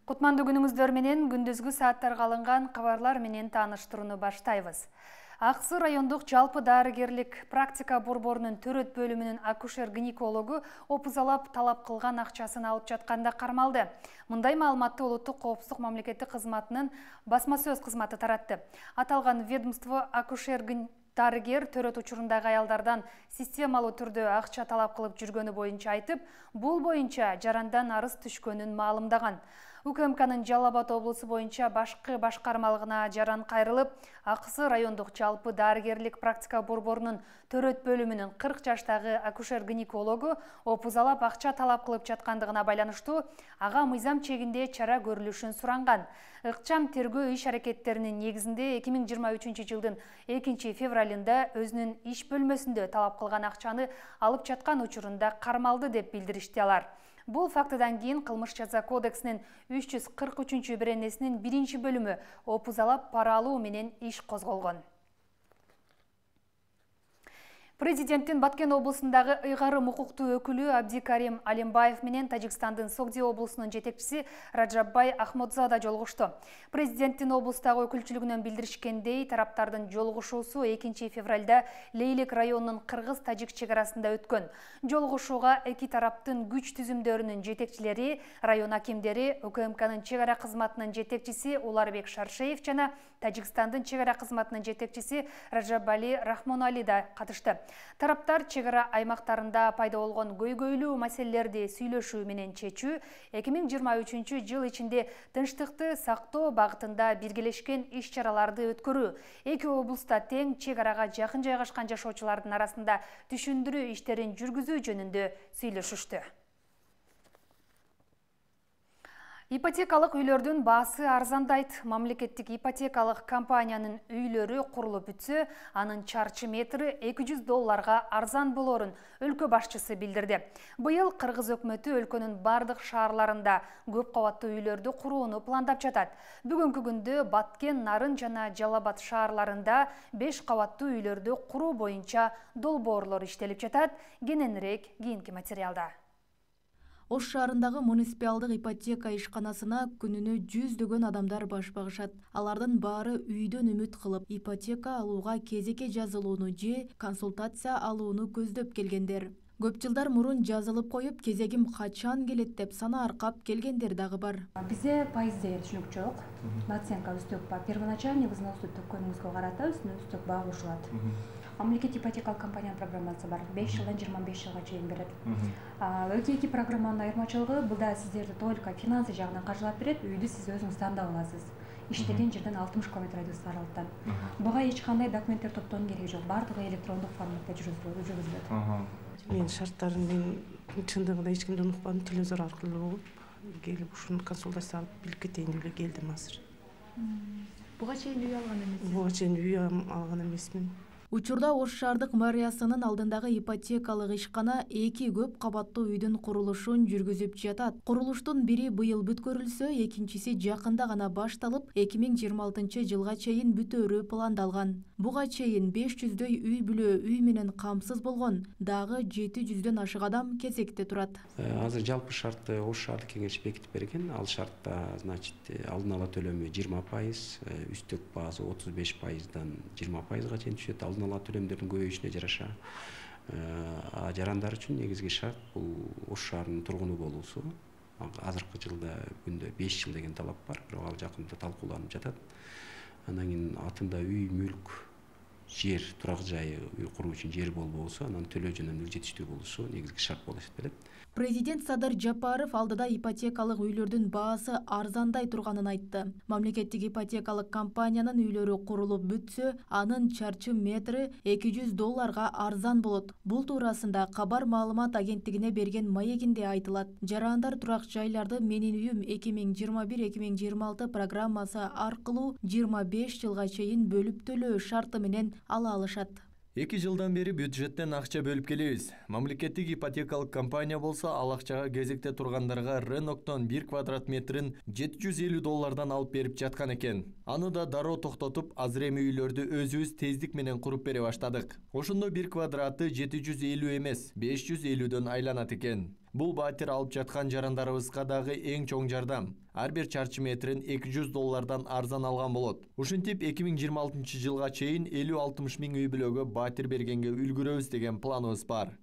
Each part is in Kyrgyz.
Кутмандуу күнүңүздөр менен күндүзгү сааттарга алынган кабарлар менен тааныштырууну баштайбыз. Аксы райондук жалпы дарыгерлик практика борборунун төрөт бөлүмүнүн акушер-гинекологу опузалап талап кылган акчасын алып жатканда кармалды. Мындай маалыматты Улуттук коопсуздук мамлекеттик кызматынын басма сөз кызматы таратты. Аталган ведомство дарыгер төрөт учурундагы аялдардан системалуу түрдө акча талап кылып жүргөнү боюнча айтып, бул боюнча жарандан арыз түшкөнүн маалымдаган. УКМКнын Жалал Абад облусу боюнча башкы башкармалыгына жаран кайрылып, Аксы райондук жалпы дарыгерлик практика борборунун төрөт бөлүмүнүн 40 жаштагы акушер-гинекологу опузалап акча талап кылып жаткандыгына байланыштуу ага мыйзам чегинде чара көрүлүшүн суранган. Ыкчам тергөө иш-аракеттеринин негизинде 2023 жылдын 2 февралында өзүнүн иш бөлмөсүндө талап кылган акчаны алып жаткан учурунда кармалды деп билдиришти алар. Бул фактыдан кийин Кылмыш жаза кодексинин 343-беренесинин 1-бөлүмү опузалап пара алуу менен иш козголгон. Президенттин Баткен облусундагы ыйгарым укуктуу өкүлү Абдикарим Алимбаев менен Тажикстандын Согди облусунун жетекчиси Раджаббай Ахмодзада жолугушту. Президенттин облустагы өкүлчүлүгүнөн билдиришкендей, тараптардын жолугушуусу 2 февралда Лейлек районунун кыргыз-тажик чек арасында өткөн. Жолугушууга эки тараптын күч түзүмдөрүнүн жетекчилери, район акимдери, УКМКнын чек ара кызматынын жетекчиси Уларбек Шаршеев жана Тажикстандын чек ара кызматынын жетекчиси Раджабали Рахмонали да катышты. Тараптар чек ара аймактарында пайда болгон көйгөйлүү маселелерди сүйлөшүү менен чечүү, 2023 жыл ичинде тынчтыкты сактоо багытында биргелешкен иш-чараларды өткөрүү, эки облуста тең чек арага жакын жайгашкан жашоочулардын арасында түшүндүрүү иштерин жүргүзүү жөнүндө сүйлөшүштү. Ипотекалык үйлөрдүн баасы арзандайт. Мамлекеттик ипотекалык компаниянын үйлөрү курулуп бүтсө, анын чарчы метри $200 арзан болорун өлкө башчысы билдирди. Быйыл Кыргыз өкмөтү өлкөнүн бардык шаарларында көп кабаттуу үйлөрдү курууну пландап жатат. Бүгүнкү күндө Баткен, Нарын жана Жалал Абад шаарларында 5 кабаттуу үйлөрдү куруу боюнча долбоорлор иштелип жатат. Кененирээк кийинки материалда. Ош шаарындагы муниципалдык ипотека ишканасына күнүнө жүздөгөн адамдар баш багышат. Алардын баары үйдөн үмүт кылып, ипотека алууга кезекке жазылууну же консультация алууну көздөп келгендер. Көп жылдар мурун жазылып коюп, кезегим качан келет деп сана аркап келгендер дагы бар. Бизде пайыз деген түшүнүк жок. Наценка үстөк бар. Первоначальный взносты төккөнүңүзгө карата үстөк баа кошулат. Мамлекет ипотекалык компаниянын программасы бар. 5 жылдан 25 жылга чейин берет. Эки программанын айырмачылыгы буда сиздерди только финансы жагынан каржылап берет, үйдү сиз өзүңүз тандап аласыз. Иштеген жерден 60 км радиуста аралыктан. Буга эч кандай документтер топтоонун кереги жок. Бардыгы электрондук форматта жүргүзүлөт. Мен шарттарын чындыгында эч кимден укпадым, телевизор аркылуу болуп, келип ушуну консультация алып билип кетейин деп келдим азыр. Буга чейин үй алган эмессиз? Буга чейин үй алган эмесмин. Учурда Ош шаардык мэриясынын алдындагы ипотекалык ишкана 2 көп кабаттуу үйдүн курулушун жүргүзүп жатат. Курулуштун бири быйыл бүткөрүлсө, экинчиси жакында гана башталып, 2026 жылга чейин бүтөөрү пландалган. Буга чейин 500дөй үй бүлө үй менен камсыз болгон, дагы 700дөн ашык адам кезекте турат. Азыр жалпы шартты Ош шаардык кеңеши бекитип берген. Ал шартта, значит, алдын ала төлөмү 20%, үстөк баасы 35%дан 20%га чейин түшөт. Алдын ала төлөмдөрдүн көбөйүшүнө жараша. Жарандар үчүн негизги шарт бул Ош шаарынын тургуну болуусу. Азыркы жылда күндө 5 жыл деген талап бар, бирок ал жакында талкууланып жатат. Анан кийин атында үй, мүлк, жер, турак жайы, үй куруу үчүн жер болбосо, анан төлөө жөнүндө жетиштүү болушу негизги шарт болуп эсептелет. Президент Садыр Жапаров алдыда ипотекалык үйлөрдүн баасы арзандай турганын айтты. Мамлекеттик ипотекалык компаниянын үйлөрү курулуп бүтсө, анын чарчы метри $200 арзан болот. Бул туурасында Кабар маалымат агенттигине берген маегинде айтылат. Жарандар турак жайларды Менин үйүм 2021-2026 программасы аркылуу 25 жылга чейин бөлүп төлөө шарты менен ала алышат. 2 жылдан бери бюджеттен акча бөлүп келебиз. Мамлекеттик ипотекалык компания болсо ал акчага кезекте тургандарга Реноктон 1 квадрат метрин $750 алып берип жаткан экен. Аны да дароо токтотуп, азыр эми үйлөрдү өзүбүз тездик менен куруп бере баштадык. Ошондо 1 квадраты 750 эмес, 550дөн айланат экен. Бул батир алып жаткан жарандарыбызга дагы эң чоң жардам. Ар бир чарчы метрин $200 арзан алган болот. Ушинтип 2026 жылга чейин 50-60 миң үй бүлөгө батир бергенге үлгүрөбүз деген планыбыз бар.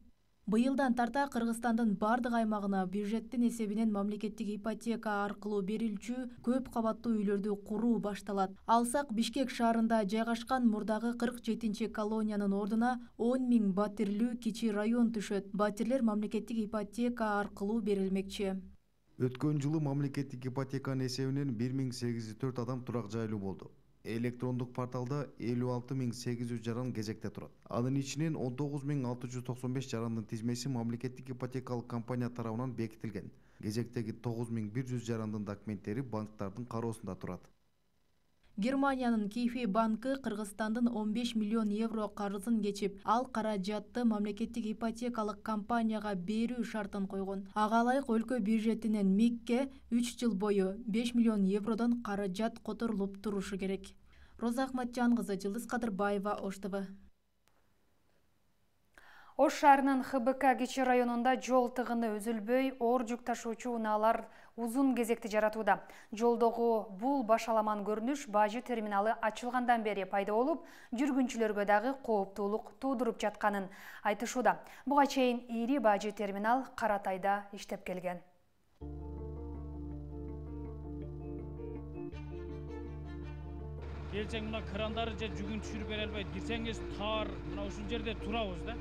Быйылдан тарта Кыргызстандын бардык аймагына бюджеттин эсебинен мамлекеттик ипотека аркылуу берилчү көп кабаттуу үйлөрдү куруу башталат. Алсак Бишкек шаарында жайгашкан мурдагы 47 колониянын ордуна 10 миң батирлүү кичи район түшөт. Батирлер мамлекеттик ипотека аркылуу берилмекчи. Өткөн жылы мамлекеттик ипотеканын эсебинен 1804 адам турак жайлуу болду. Электрондук порталда 56.800 жаран кезекте турат. Анын ичинен 19.695 жарандын тизмеси мамлекеттик ипотекалык компания тарабынан бекитилген. Кезектеги 9.100 жарандын документтери банктардын кароосунда турат. Германиянын Кифи банкы Кыргызстандын 15 миллион евро карызын кечип, ал каражатты мамлекеттик ипотекалык компанияга берүү шартын койгон. Ага ылайык өлкө бюджетинен МИКке 3 жыл бою 5 миллион евродон каражат которулуп турушу керек. Роза Ахматжан кызы, Жылдыз Кадырбаева, Ош ТВ. Ош шаарынын ХБК кичи районунда жол тыгыны үзүлбөй, оор жүк ташуучу унаалар узун кезекти жаратууда. Жолдогу бул башаламан көрүнүш бажы терминалы ачылгандан бери пайда болуп, жүргүнчүлөргө дагы кооптуулук туудуруп жатканын айтышууда. Буга чейин ири бажы терминал Каратайда иштеп келген. Келсең мына крандары же жүгүн түшүрүп бере албайт. Кирсеңиз таар, мына ушул жерде турабыз да.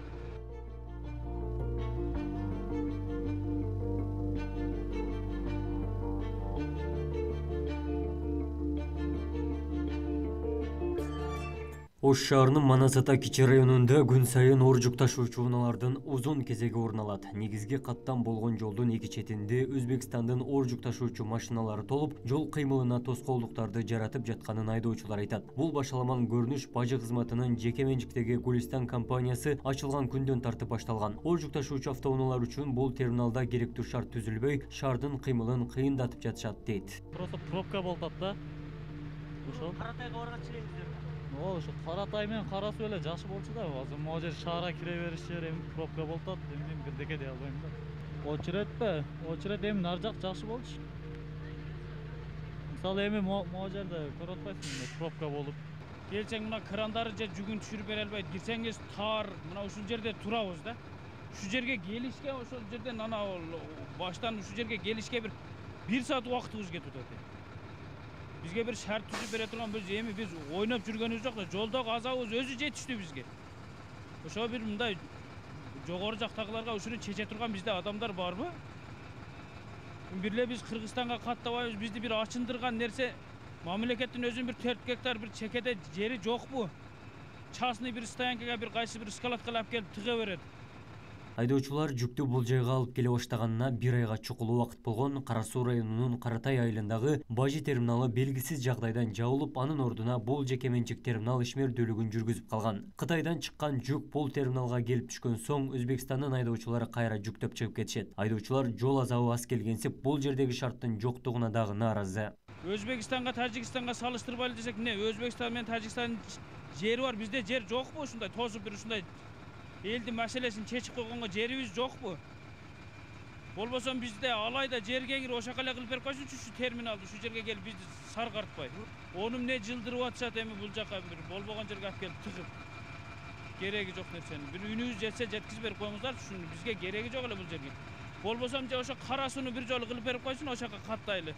Ош шаарынын Манас Ата кичи районунда күн сайын оор жүк ташуучу унаалардын узун кезеги орун алат. Негизги каттам болгон жолдун эки четинде Өзбекстандын оор жүк ташуучу машиналары толуп, жол кыймылына тоскоолдуктарды жаратып жатканын айдоочулар айтат. Бул башаламан көрүнүш бажы кызматынын жеке менчиктеги Гулистан компаниясы ачылган күндөн тартып башталган. Оор жүк ташуучу автоунаалар үчүн бул терминалда керектүү шарт түзүлбөй, шаардын кыймылын кыйындатып жатышат дейт. Просто пробка болуп атат да. Ошол Каратайга барган чиреңиздер. Ошо Каратай менен Карасуу эле жакшы болчу да. Азыр могу жер шаарга кире бериш жер эми пробка болуп атат. Эми бирдеке дей албайм да. Очередпи? Очеред эми нар жак жакшы болчу. Мисалы эми могу жерде көрүп атпайсыңбы, пробка болуп. Келсең мына крандары же жүгүн түшүрүп бере албайт. Кирсеңиз таар, мына ушул жерде турабыз да. Ушул жерге келишке ошол жерден ана баштан ушул жерге келишке бир саат убактыбыз кетип атат. Бизге бир шарт түзүп бере турган биз ойноп жүргөнүбүз жок да, жолдогу азабыбыз өзү жетиштүү бизге. Ошо бир мындай жогору жактагыларга ушуну чече турган бизде адамдар барбы? Бирле биз Кыргызстанга каттабайбыз, бизди бир ачындырган нерсе мамлекеттин өзүнүн бир 4 гектар бир чекеде жери жокпу? Частный бир стоянкага бир кайсы бир складкага алып келип тыга берет. Айдоочулар жүктү бул жайга алып келе баштаганына 1 айга чукул убакыт болгон. Карасуу районунун Каратай айылындагы бажы терминалы белгисиз жагдайдан жабылып, анын ордуна бул жеке менчик терминал ишмердүүлүгүн жүргүзүп калган. Кытайдан чыккан жүк бул терминалга келип түшкөн соң Өзбекстандын айдоочулары кайра жүктөп чыгып кетишет. Айдоочулар жол азабы аз келгенсип, бул жердеги шарттын жоктугуна дагы нааразы. Өзбекстанга, Тажикстанга салыштырбайлы десек, эмне Өзбекстан менен Тажикстандын жери бар, бизде жер жокпу ушундай тосуп бир ушундай элдин маселесин чечип койгонго жерибиз жокпу? Болбосо бизде алайда жерге кирип ошака эле кылып берип койсунчу ушу терминалды, ушу жерге келип бизди саргартпай. Ону эмне жылдырып атышат эми бул жака бир болбогон жерге алып келип тыгып. Кереги жок нерсени. Бир үнүбүз жетсе жеткизип берип коюңуздарчы, ушуну бизге кереги жок эле бул жерге. Болбосо же ошо Карасууну бир жолу кылып берип койсун, ошака каттайлы.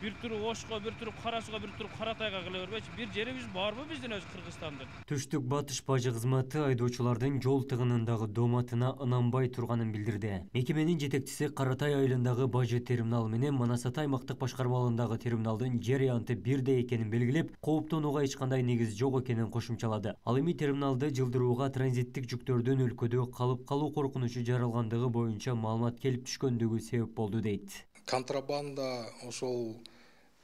Bir turu Ошко, bir turu Карасууга, bir turu Каратайга кыла бербейчи. Бир жерибиз барбы биздин өз Кыргызстандын? Түштүк батыш бажы кызматы айдоочулардын жол тыгынындагы дооматына ынанбай турганын билдирди. Мекеменин жетекчиси Каратай айылындагы бажы терминалы менен Манас Ата аймактык башкармалыгындагы терминалдын жер аянты бирдей экенин белгилеп, кооптонууга эч кандай негиз жок экенин кошумчалады. Ал эми терминалды жылдырууга транзиттик жүктөрдүн өлкөдө калып калуу коркунучу жаралгандыгы боюнча маалымат келип түшкөндүгү себеп болду дейт. Контрабанда ошол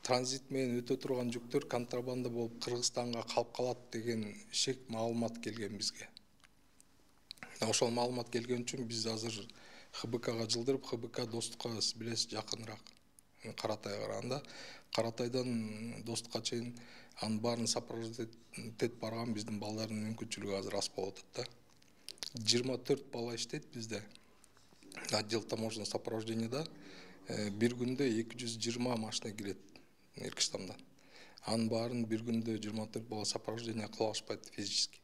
транзит менен өтө турган жүктөр контрабанда болуп Кыргызстанга калып калат деген шек маалымат келген бизге. Ошол маалымат келген үчүн биз азыр ХБКга жылдырып, ХБК Достукка билесиз жакыныраак. Каратайга караганда, Каратайдан Достукка чейин анын баарын сопровождать барган биздин балдардын мүмкүнчүлүгү азыр аз болуп атат да. 24 бала иштейт бизде. отдел таможенного сопровождения бир күндө 220 машина кирет Иркыштамдан. Анын баарын бир күндө 24 бала сопровождение кыла алышпайт физически.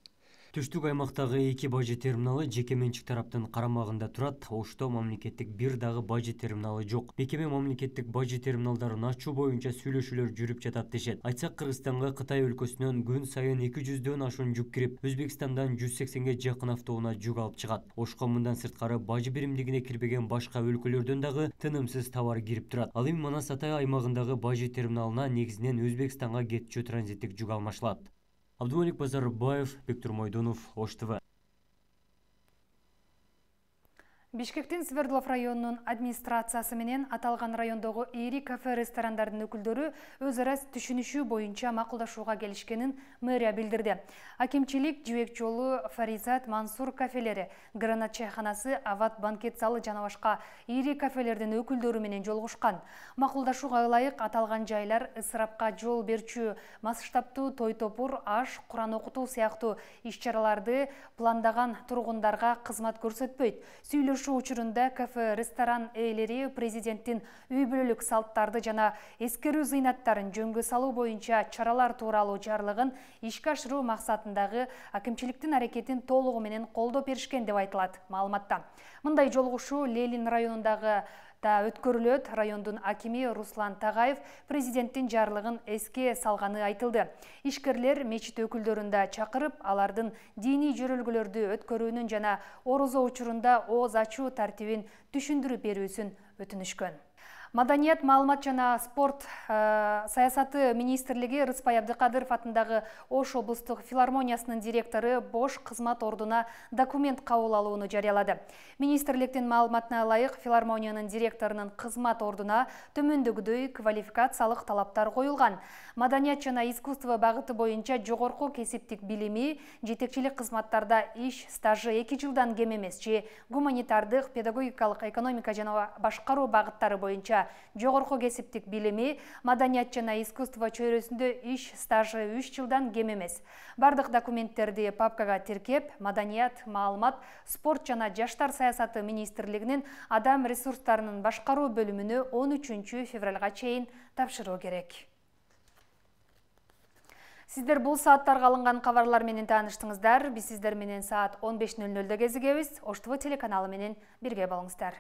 Түштүк аймактагы 2 бажы терминалы жеке менчик тараптын карамагында турат. Ошто мамлекеттик бир дагы бажы терминалы жок. Мекеме мамлекеттик бажы терминалдарын ачуу боюнча сүйлөшүүлөр жүрүп жатат дешет. Айтсак, Кыргызстанга Кытай өлкөсүнөн күн сайын 200дөн ашуун жүк кирип, Өзбекстандан 180ге жакын автоунаа жүк алып чыгат. Ошко мындан сырткары бажы биримдигине кирбеген башка өлкөлөрдөн дагы тынымсыз товар кирип турат. Ал эми Манас Атай аймагындагы бажы терминалына негизинен Өзбекстанга кетчү транзиттик жүк алмашылат. Абдумалик Базарбаев, Бектур Мойдонов, Ош ТВ. Бишкектин Свердлов районунун администрациясы менен аталган райондогу ири кафе ресторандардын өкүлдөрү өз ара түшүнүшүү боюнча макулдашууга келишкенин мэрия билдирди. Акимчилик Жибек жолу, Фаризат, Мансур кафелери, Гранат чайханасы, Ават банкет залы жана башка ири кафелердин өкүлдөрү менен жолугушкан. Макулдашууга ылайык аталган жайлар ысырапка жол берчү, масштабтуу той топур, аш, Куран окутуу сыяктуу иш-чараларды пландаган тургундарга кызмат көрсөтпөйт. Сүйлөшүү учурунда кафе ресторан ээлери президенттин үй бүлөлүк салттарды жана эскерүү зыйнаттарын жөнгө салуу боюнча чаралар тууралуу жарлыгын ишке ашыруу максатындагы акимчиликтин аракетин толугу менен колдоп беришкен деп айтылат маалыматта. Мындай жолугушуу Ленин районундагы да өткөрүлөт. Райондун акими Руслан Тагаев президенттин жарлыгын эске салганы айтылды. Ишкерлер мечит өкүлдөрүн да чакырып, алардын диний жөрөлгөлөрдү өткөрүүнүн жана орозо учурунда ооз ачуу тартибин түшүндүрүп берүүсүн өтүнүшкөн. Маданият, маалымат жана спорт саясаты министрлиги Рыспай Абдыкадыров атындагы Ош облустук филармониясынын директору бош кызмат ордуна документ кабыл алууну жарыялады. Министрликтин маалыматына ылайык, филармониянын директорунун кызмат ордуна төмөндөгүдөй квалификациялык талаптар коюлган. Маданият жана искусство багыты боюнча жогорку кесиптик билими, жетекчилик кызматтарда иш стажы 2 жылдан кем эмес же гуманитардык, педагогикалык, экономика жана башкаруу багыттары боюнча жогорку кесиптик билими, маданият жана искусство чөйрөсүндө иш стажы 3 жылдан кем эмес. Бардык документтерди папкага тиркеп, маданият, маалымат, спорт жана жаштар саясаты министрлигинин адам ресурстарынын башкаруу бөлүмүнө 13 февралга чейин тапшыруу керек. Сиздер бул сааттарга алынган кабарлар менен тааныштыңыздар. Биз сиздер менен саат 15:00 кезигебиз. Ош ТВ телеканалы менен бирге болуңуздар.